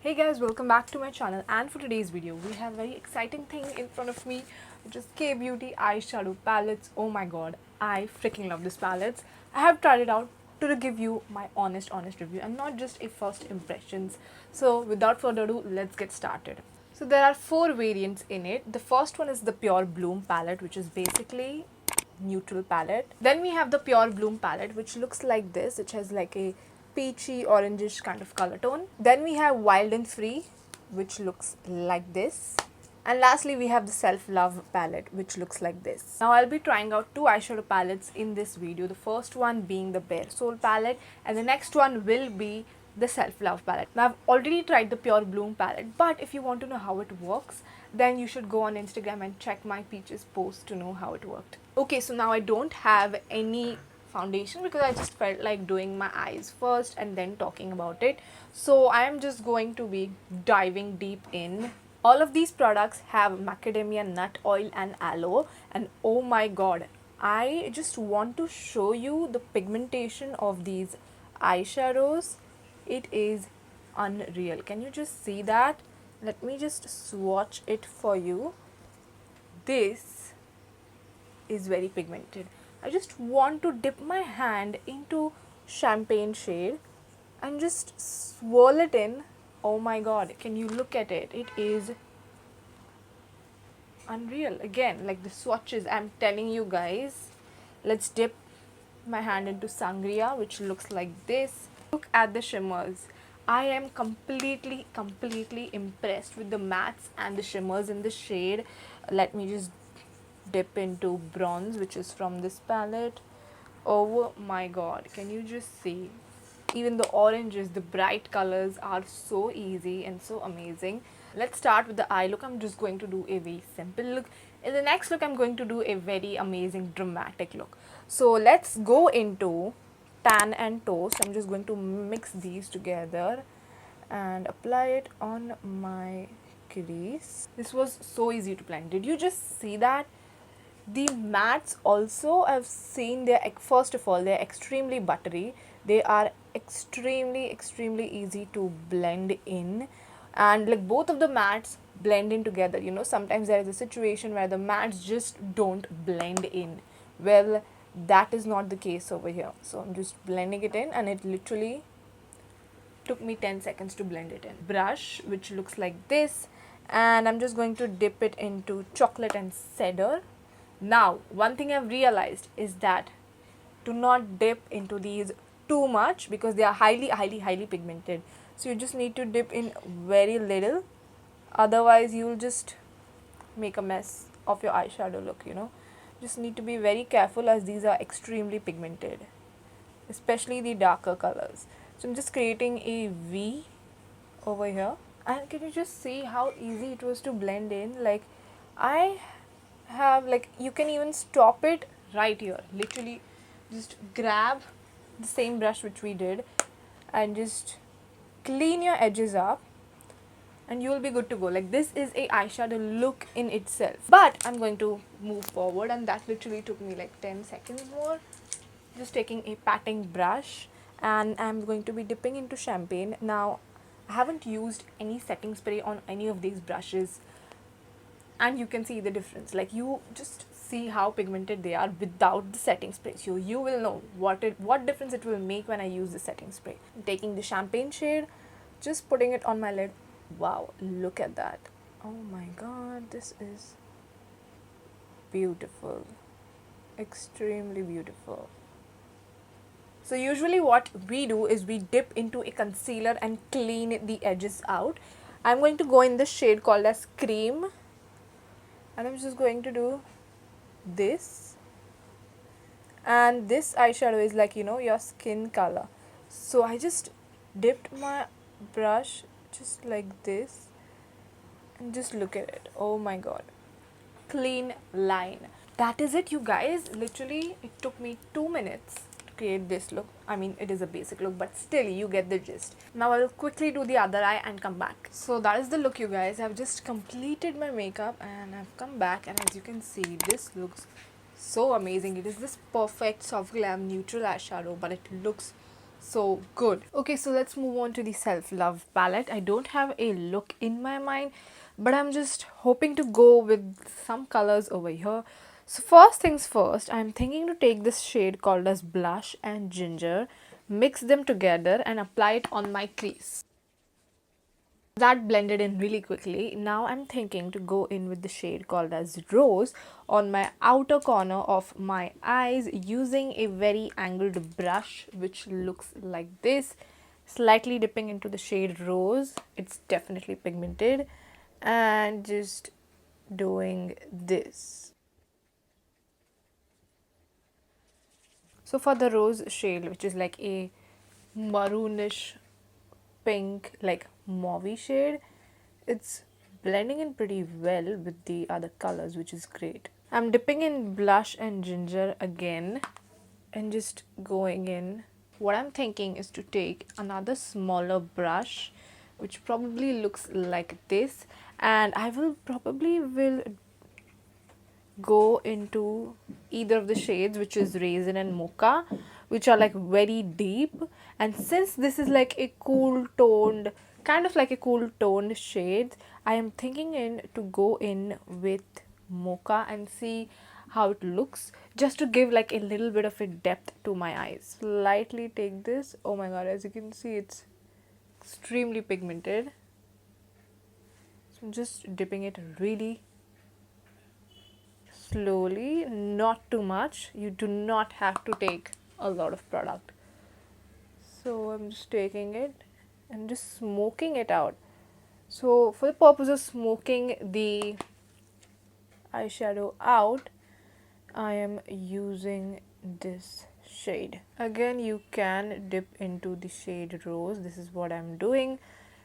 Hey guys, welcome back to my channel, and for today's video we have a very exciting thing in front of me, which is K Beauty Eyeshadow Palettes. Oh my god, I freaking love this palettes. I have tried it out to give you my honest review and not just a first impressions. So without further ado, let's get started. So there are four variants in it. The first one is the Pure Bloom palette, which is basically neutral palette. Then we have the Pure Bloom palette, which looks like this. It has like a peachy orangish kind of color tone. Then we have Wild and Free, which looks like this. And lastly, we have the Self Love palette, which looks like this. Now I'll be trying out two eyeshadow palettes in this video. The first one being the Bare Soul palette, and the next one will be the Self Love palette. Now I've already tried the Pure Bloom palette, but if you want to know how it works, then you should go on Instagram and check my Peaches post to know how it worked. Okay, so now I don't have any foundation because I just felt like doing my eyes first and then talking about it. So I am just going to be diving deep in. All of these products have macadamia nut oil and aloe, and oh my god, I just want to show you the pigmentation of these eyeshadows. It is unreal. Can you just see that? Let me just swatch it for you. This is very pigmented. I just want to dip my hand into champagne shade and just swirl it in. Oh my god, can you look at it? It is unreal. Again, like the swatches, I'm telling you guys. Let's dip my hand into sangria, which looks like this. Look at the shimmers. I am completely impressed with the mattes and the shimmers in the shade. Let me just dip into bronze, which is from this palette. Oh my god, can you just see? Even the oranges, the bright colors are so easy and so amazing. Let's start with the eye look. I'm just going to do a very simple look. In the next look, I'm going to do a very amazing dramatic look. So let's go into tan and toast. I'm just going to mix these together and apply it on my crease. This was so easy to blend. Did you just see that? The mattes also, I've seen, they're, first of all, they're extremely buttery. They are extremely easy to blend in, and like both of the mattes blend in together. You know, sometimes there is a situation where the mattes just don't blend in. Well, that is not the case over here. So I'm just blending it in, and it literally took me 10 seconds to blend it in. Brush, which looks like this, and I'm just going to dip it into chocolate and cedar. Now, one thing I've realized is that do not dip into these too much because they are highly pigmented. So you just need to dip in very little, otherwise you will just make a mess of your eyeshadow look, you know. Just need to be very careful as these are extremely pigmented, especially the darker colors. So I'm just creating a V over here, and can you just see how easy it was to blend in? Like, I have, like, you can even stop it right here. Literally just grab the same brush which we did and just clean your edges up, and you will be good to go. Like, this is a eyeshadow look in itself. But I'm going to move forward, and that literally took me like 10 seconds more. Just taking a patting brush, and I'm going to be dipping into champagne. Now, I haven't used any setting spray on any of these brushes, and you can see the difference. Like, you just see how pigmented they are without the setting spray. So you will know what difference it will make when I use the setting spray. I'm taking the champagne shade, just putting it on my lid. Wow, look at that. Oh my god, this is beautiful. Extremely beautiful. So usually what we do is we dip into a concealer and clean the edges out. I'm going to go in the shade called as Cream, and I'm just going to do this. And this eyeshadow is like, you know, your skin color. So I just dipped my brush just like this, and just look at it. Oh my god, clean line. That is it, you guys. Literally it took me 2 minutes to create this look. I mean, it is a basic look, but still you get the gist. Now I'll quickly do the other eye and come back. So that is the look, you guys. I've just completed my makeup and I've come back, and as you can see, this looks so amazing. It is this perfect soft glam neutral eyeshadow, but it looks So good. Okay, so let's move on to the self-love palette. I don't have a look in my mind, but I'm just hoping to go with some colors over here. So first things first, I'm thinking to take this shade called as Blush and Ginger, mix them together and apply it on my crease. That blended in really quickly. Now I'm thinking to go in with the shade called as Rose on my outer corner of my eyes using a very angled brush which looks like this, slightly dipping into the shade Rose. It's definitely pigmented, and just doing this. So for the rose shade, which is like a maroonish pink, like mauve shade, it's blending in pretty well with the other colors, which is great. I'm dipping in blush and ginger again and just going in. What I'm thinking is to take another smaller brush which probably looks like this, and I will probably will go into either of the shades, which is raisin and mocha, which are like very deep. And since this is like a cool toned, kind of like a cool toned shade, I am thinking in to go in with mocha and see how it looks, just to give like a little bit of a depth to my eyes. Slightly take this. Oh my god, as you can see, it's extremely pigmented. So I'm just dipping it really slowly, not too much. You do not have to take a lot of product. So I'm just taking it and just smoking it out. So for the purpose of smoking the eyeshadow out, I am using this shade. Again, you can dip into the shade Rose. This is what I'm doing.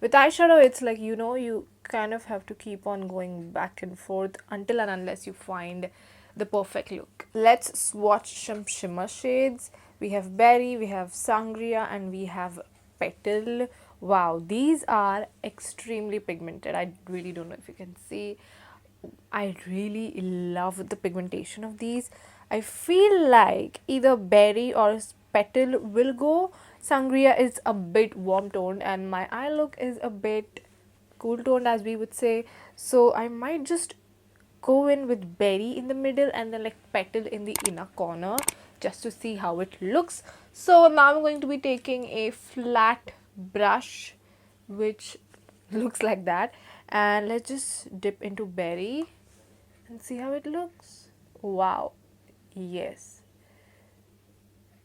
With eyeshadow, it's like, you know, you kind of have to keep on going back and forth until and unless you find the perfect look. Let's swatch some shimmer shades. We have Berry, we have Sangria, and we have Petal. Wow, these are extremely pigmented. I really don't know if you can see. I really love the pigmentation of these. I feel like either Berry or Petal will go. Sangria is a bit warm toned and my eye look is a bit cool toned, as we would say. So I might just go in with Berry in the middle and then like Petal in the inner corner, just to see how it looks. So now I'm going to be taking a flat brush which looks like that, and let's just dip into Berry and see how it looks. Wow, yes,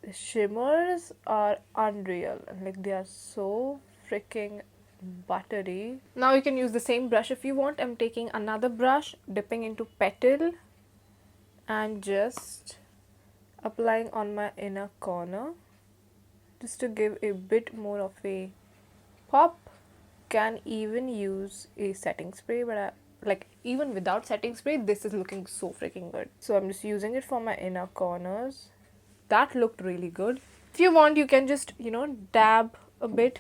the shimmers are unreal, like they are so freaking buttery. Now you can use the same brush if you want. I'm taking another brush, dipping into Petal and just applying on my inner corner just to give a bit more of a pop. Can even use a setting spray, but like even without setting spray, this is looking so freaking good. So I'm just using it for my inner corners. That looked really good. If you want, you can just, you know, dab a bit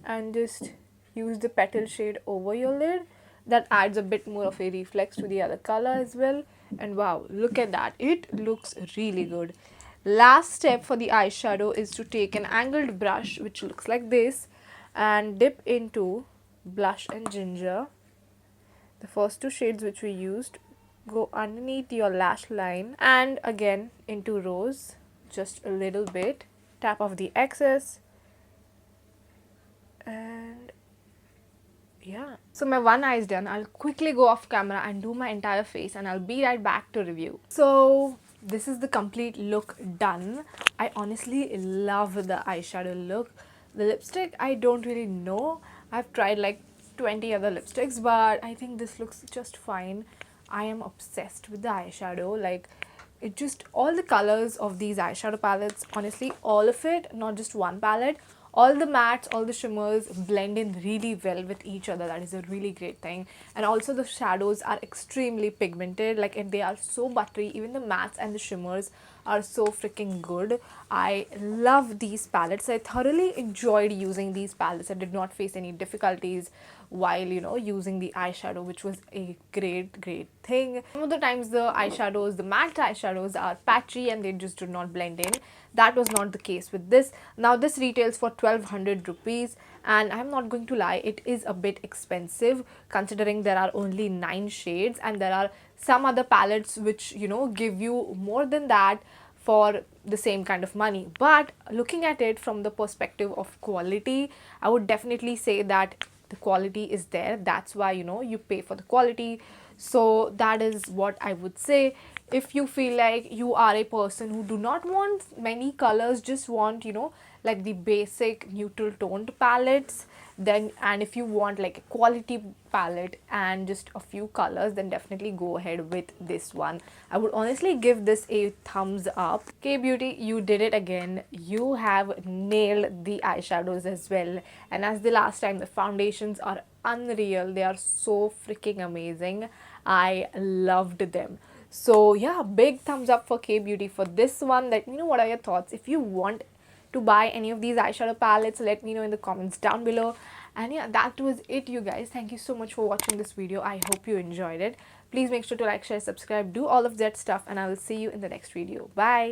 and just use the Petal shade over your lid. That adds a bit more of a reflex to the other color as well. And wow, look at that, it looks really good. Last step for the eyeshadow is to take an angled brush which looks like this and dip into blush and ginger. The first two shades which we used, go underneath your lash line and again into rose, just a little bit, tap off the excess, and yeah. So my one eye is done. I'll quickly go off camera and do my entire face and I'll be right back to review. So this is the complete look done. I honestly love the eyeshadow look. The lipstick, I don't really know. I've tried like 20 other lipsticks, but I think this looks just fine. I am obsessed with the eyeshadow. Like, it just, all the colors of these eyeshadow palettes, honestly, all of it, not just one palette, all the mattes, all the shimmers blend in really well with each other. That is a really great thing. And also the shadows are extremely pigmented, like, and they are so buttery. Even the mattes and the shimmers are so freaking good. I love these palettes. I thoroughly enjoyed using these palettes. I did not face any difficulties while, you know, using the eyeshadow, which was a great thing. Some of the times the eyeshadows, the matte eyeshadows, are patchy and they just do not blend in. That was not the case with this. Now this retails for 1200 rupees, and I'm not going to lie, it is a bit expensive considering there are only 9 shades, and there are some other palettes which, you know, give you more than that for the same kind of money. But looking at it from the perspective of quality, I would definitely say that the quality is there. That's why, you know, you pay for the quality. So that is what I would say. If you feel like you are a person who do not want many colors, just want, you know, like the basic neutral toned palettes, then, and if you want like a quality palette and just a few colors, then definitely go ahead with this one. I would honestly give this a thumbs up. K Beauty, you did it again. You have nailed the eyeshadows as well, and as the last time, the foundations are unreal. They are so freaking amazing. I loved them. So yeah, big thumbs up for K Beauty for this one. Let me know what are your thoughts. If you want to buy any of these eyeshadow palettes, let me know in the comments down below. And yeah, that was it, you guys. Thank you so much for watching this video. I hope you enjoyed it. Please make sure to like, share, subscribe, do all of that stuff, and I will see you in the next video. Bye.